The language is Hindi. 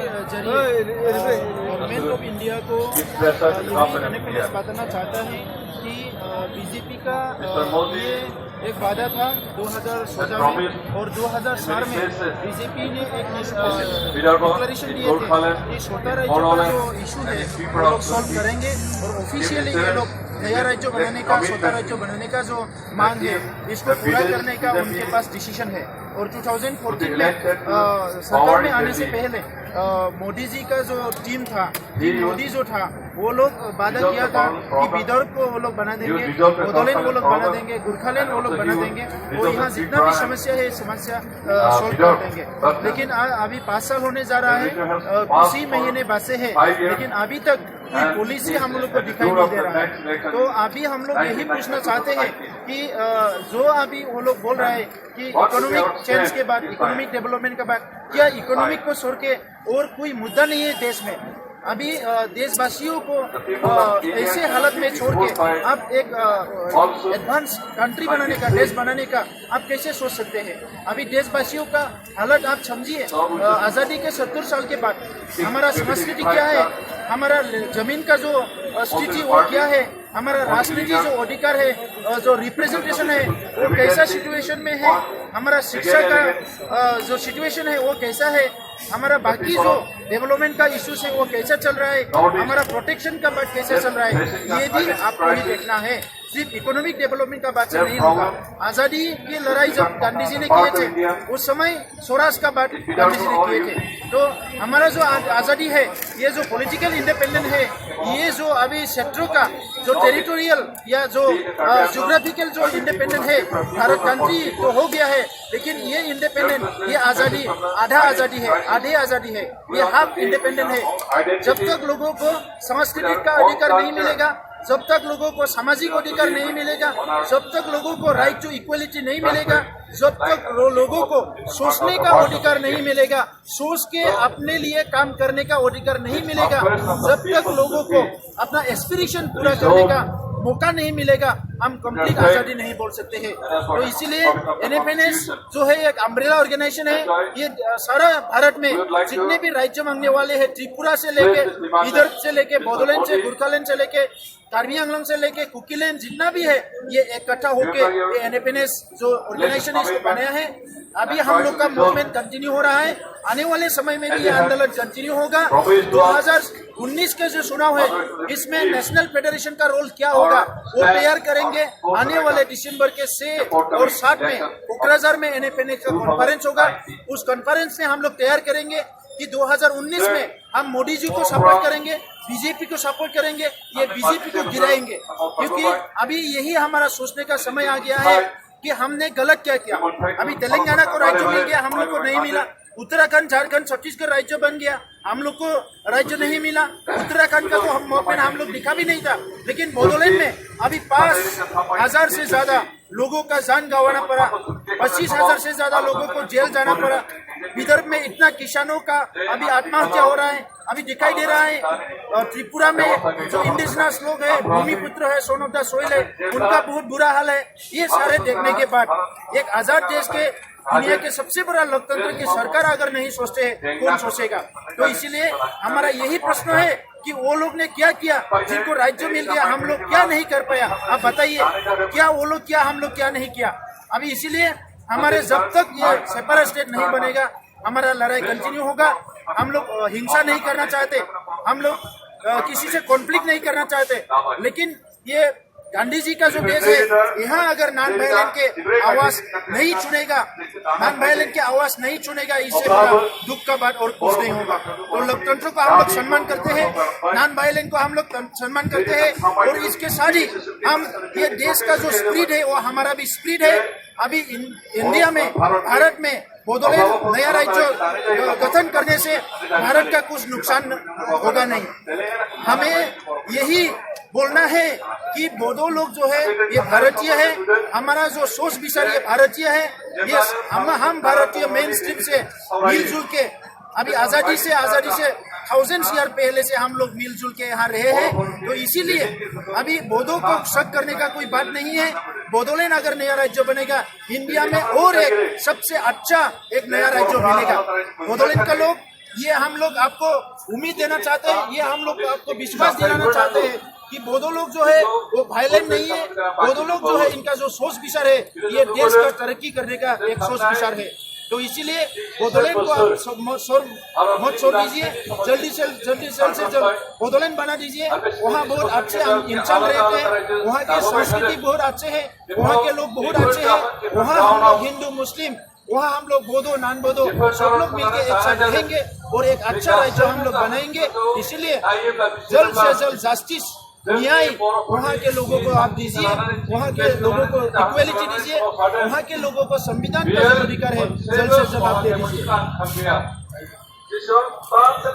जरिए गवर्नमेंट ऑफ इंडिया को यही मैंने बताना चाहता है कि बीजेपी का ये एक वादा था 2014 में और 2004 में बीजेपी ने एक डिक्लेरेशन दिए थे कि छोटा राज्य का जो इशू है वो लोग सॉल्व करेंगे और ऑफिशियली ये लोग नया राज्य बनाने का, छोटा राज्य बनाने का जो मांग है इसको पूरा करने का उनके पास डिसीजन है। और 2014 में सरकार में आने से पहले मोदी जी का जो टीम था, मोदी जो था, वो लोग वादा किया था कि विदर्भ को वो लोग बना देंगे, बोडोलैंड वो लोग बना देंगे, गोरखालैंड वो लोग बना देंगे और यहाँ जितना भी समस्या है समस्या सॉल्व कर देंगे। लेकिन अभी 5 साल होने जा रहा है, उसी महीने बसे है, लेकिन अभी तक पॉलिसी हम लोग को दिखाई नहीं दे रहा है। तो अभी हम लोग यही पूछना चाहते हैं कि जो अभी वो लोग बोल रहे हैं कि इकोनॉमिक चेंज के बाद, इकोनॉमिक डेवलपमेंट के बाद, क्या इकोनॉमिक को छोड़ के और कोई मुद्दा नहीं है देश में? अभी देशवासियों को ऐसे हालत में छोड़ के आप एक एडवांस कंट्री बनाने का, देश बनाने का आप कैसे सोच सकते हैं? अभी देशवासियों का हालत आप समझिए। आज़ादी के 70 साल के बाद हमारा संस्कृति क्या है, हमारा जमीन का जो स्थिति वो क्या है, हमारा राजनीति जो अधिकार है, जो रिप्रेजेंटेशन है वो कैसा सिचुएशन में है, हमारा शिक्षा का जो सिचुएशन है वो कैसा है, हमारा बाकी जो डेवलपमेंट का इश्यूज है वो कैसा चल रहा है, हमारा प्रोटेक्शन का बात कैसे चल रहा है, ये भी आपको ही देखना है। सिर्फ इकोनॉमिक डेवलपमेंट का बात नहीं होगा। आज़ादी की लड़ाई जब गांधी जी ने किए थे उस समय स्वराज का बात गांधी जी ने किए थे। तो हमारा जो आज़ादी है, ये जो पॉलिटिकल इंडिपेंडेंट है, ये जो अभी क्षेत्रों का जो टेरिटोरियल या जो ज्योग्राफिकल जो इंडिपेंडेंट है, भारत कंट्री तो हो गया है, लेकिन ये इंडिपेंडेंट, ये आज़ादी आधा आज़ादी है, आधे आज़ादी है, ये हाफ इंडिपेंडेंट है। जब तक लोगों को सांस्कृतिक का अधिकार नहीं मिलेगा, जब तक लोगों को सामाजिक अधिकार नहीं मिलेगा, जब तक लोगों को राइट टू इक्वलिटी नहीं मिलेगा, जब तक लोगों को सोचने का अधिकार नहीं मिलेगा, सोच के अपने लिए काम करने का अधिकार नहीं मिलेगा, जब तक लोगों को अपना एस्पिरेशन पूरा करने का मौका नहीं मिलेगा, हम कंप्लीट आज़ादी नहीं बोल सकते हैं। तो इसीलिए NFNS जो है एक अम्ब्रेला ऑर्गेनाइजेशन है, ये सारा भारत में जितने भी राज्य मांगने वाले हैं, त्रिपुरा से लेके, विदर्भ से लेके, बोडोलैंड से, गोरखालैंड से लेके, कार्बी आंगलंग से लेके कुकीलैंड, जितना भी है ये इकट्ठा होके ये NFNS जो ऑर्गेनाइजेशन इसको बनाया है। अभी हम लोग का मूवमेंट कंटिन्यू हो रहा है, आने वाले समय में भी ये आंदोलन कंटिन्यू होगा। 2019 के जो चुनाव है इसमें नेशनल फेडरेशन का रोल क्या होगा वो तैयार करेंगे। आने वाले दिसंबर के 6 और 7 में कोकराझार में NFNS का कॉन्फ्रेंस होगा। उस कॉन्फ्रेंस में हम लोग तैयार करेंगे कि 2019 में हम मोदी जी को सपोर्ट करेंगे, बीजेपी को सपोर्ट करेंगे, ये बीजेपी को गिराएंगे। क्योंकि अभी यही हमारा सोचने का समय आ गया है कि हमने गलत क्या किया। अभी तेलंगाना को राज्य मिल गया, हम लोग को नहीं मिला। उत्तराखंड, झारखंड, छत्तीसगढ़ राज्य बन गया, हम लोग को राज्य नहीं मिला। उत्तराखंड का तो हम लोग दिखा भी नहीं था। लेकिन बोडोलैंड में अभी 5,000 से ज्यादा लोगों का जान गंवाना पड़ा, 25,000 से ज्यादा लोगों को जेल जाना पड़ा। विदर्भ में इतना किसानों का अभी आत्महत्या हो रहा है, अभी दिखाई दे रहा है। और त्रिपुरा में जो इंडिजिनस लोग हैं, भूमिपुत्र है, सोन ऑफ द सोइल है, उनका बहुत बुरा हाल है। ये सारे देखने के बाद एक आजाद देश के, दुनिया के सबसे बड़ा लोकतंत्र की सरकार अगर नहीं सोचते हैं, कौन सोचेगा? तो इसीलिए हमारा यही प्रश्न है कि वो लोग ने क्या किया, जिनको राज्य मिल गया, हम लोग क्या नहीं कर पाया? आप बताइए, क्या वो लोग किया, हम लोग क्या नहीं किया? अभी इसीलिए हमारे जब तक ये सेपरेट स्टेट नहीं बनेगा, हमारा लड़ाई कंटिन्यू होगा। हम लोग हिंसा नहीं करना चाहते, हम लोग किसी से कॉन्फ्लिक्ट नहीं करना चाहते, लेकिन ये गांधी जी का जो देश है, यहाँ अगर नॉन वायलेंट के आवाज नहीं सुनेगा, नॉन वायलेंट के आवाज नहीं सुनेगा, इससे बड़ा दुख का बात और कुछ नहीं होगा। तो लोकतंत्र को हम लोग सम्मान करते हैं, नॉन वायलेंट को हम लोग सम्मान करते हैं, और इसके साथ ही हम ये देश का जो स्पिरिट है वो हमारा भी स्पिरिट है। अभी इंडिया में, भारत में बोडोलैंड नया राज्य गठन करने से भारत का कुछ नुकसान होगा नहीं। हमें यही बोलना है कि बोडो लोग जो है ये भारतीय है, हमारा जो सोच विचार ये भारतीय है। ये हम भारतीय मेन स्ट्रीम से मिलजुल के, अभी आज़ादी से 1000 ईयर पहले से हम लोग मिलजुल के यहाँ रहे हैं। तो इसीलिए अभी बोडो को शक करने का कोई बात नहीं है। बोडोलैंड अगर नया राज्य बनेगा, इंडिया में और एक सबसे अच्छा एक नया राज्य मिलेगा। बोडोलैंड का लोग ये हम लोग आपको उम्मीद देना चाहते हैं, ये हम लोग आपको विश्वास दिलाना चाहते हैं कि बोडो लोग जो है वो वायलेंट नहीं है। बोडो लोग जो है इनका जो सोच विचार है ये देश का तरक्की करने का एक सोच विचार है। तो इसीलिए बोडोलैंड को आप मत छोड़ दीजिए, जल्दी से जल्द बोडोलैंड बना दीजिए। वहाँ बहुत अच्छे इंसान रहते हैं, वहाँ के संस्कृति बहुत अच्छे हैं, वहाँ के लोग बहुत अच्छे हैं। वहाँ हम लोग हिंदू मुस्लिम, वहाँ हम लोग बोडो नॉन बोडो सब लोग मिलकर एक साथ रहेंगे और एक अच्छा राज्य हम लोग बनाएंगे। इसीलिए जल्द से जल्द जस्टिस न्याय वहाँ के लोगों को आप दीजिए, वहाँ के लोगों को इक्वलिटी दीजिए, वहाँ के लोगों को संविधान का जो अधिकार है जल्द से जल्द आप दे दीजिए।